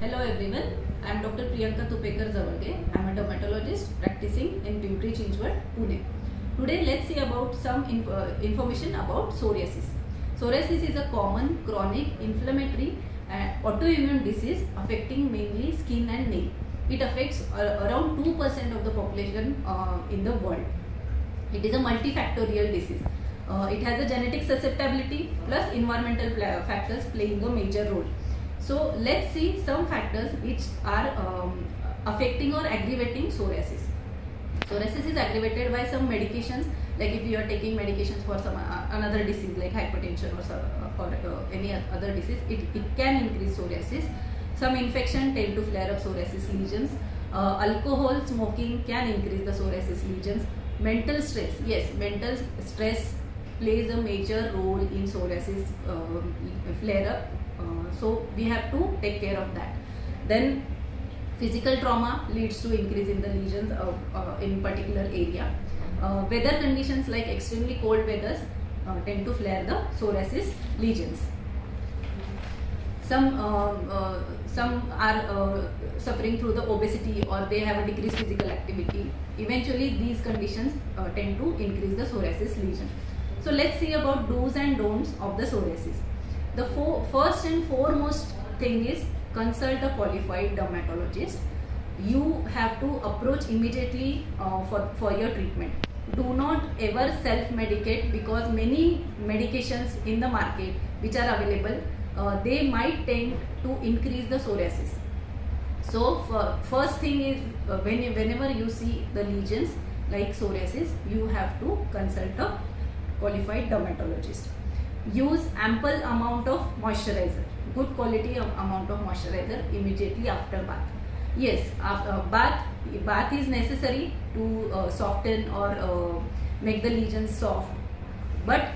Hello everyone, I am Dr. Priyanka Tupekar Zawarge. I am a dermatologist practicing in Pimpri Chinchwad, Pune. Today let's see about some information about psoriasis. Psoriasis is a common chronic inflammatory autoimmune disease affecting mainly skin and nail. It affects around 2% of the population in the world. It is a multifactorial disease. It has a genetic susceptibility plus environmental factors playing a major role. So let's see some factors which are affecting or aggravating psoriasis. Psoriasis is aggravated by some medications, like if you are taking medications for some another disease like hypertension or any other disease, it can increase psoriasis. Some infection tend to flare up psoriasis lesions. Alcohol smoking can increase the psoriasis lesions. Mental stress, yes, mental stress plays a major role in psoriasis flare up. So we have to take care of that. Then physical trauma leads to increase in the lesions in particular area. Weather conditions like extremely cold weathers tend to flare the psoriasis lesions. Some are suffering through the obesity, or they have a decreased physical activity. Eventually these conditions tend to increase the psoriasis lesion. So let's see about do's and don'ts of the psoriasis. The first and foremost thing is consult a qualified dermatologist. You have to approach immediately for your treatment. Do not ever self-medicate, because many medications in the market which are available, they might tend to increase the psoriasis. So first thing is whenever you see the lesions like psoriasis, you have to consult a qualified dermatologist. Use ample amount of moisturizer, good quality amount of moisturizer immediately after bath. Yes, after bath is necessary to soften or make the lesions soft, but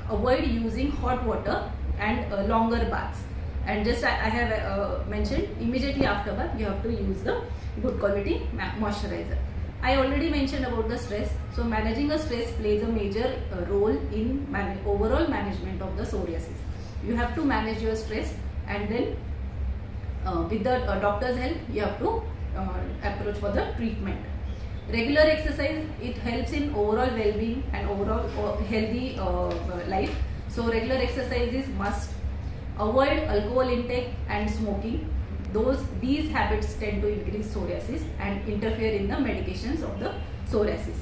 avoid using hot water and longer baths. And just I have mentioned, immediately after bath you have to use the good quality moisturizer. I already mentioned about the stress. So managing a stress plays a major role in overall management of the psoriasis. You have to manage your stress, and then with the doctor's help you have to approach for the treatment. Regular exercise, it helps in overall well-being and overall healthy life. So regular exercise is must. Avoid alcohol intake and smoking. These habits tend to increase psoriasis and interfere in the medications of the psoriasis.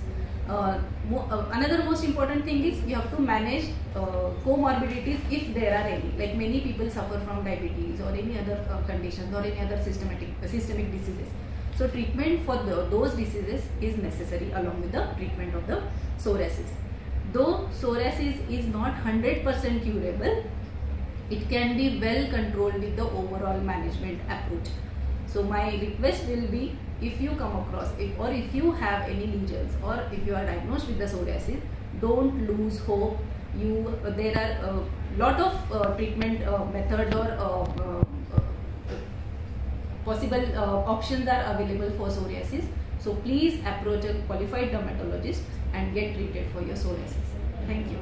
Another most important thing is you have to manage comorbidities if there are any. Like many people suffer from diabetes or any other conditions or any other systemic diseases. So treatment for those diseases is necessary along with the treatment of the psoriasis. Though psoriasis is not 100% curable, it can be well controlled with the overall management approach. So my request will be, if you come across if you have any lesions, or if you are diagnosed with the psoriasis, don't lose hope. There are a lot of treatment methods or possible options are available for psoriasis. So please approach a qualified dermatologist and get treated for your psoriasis. Thank you.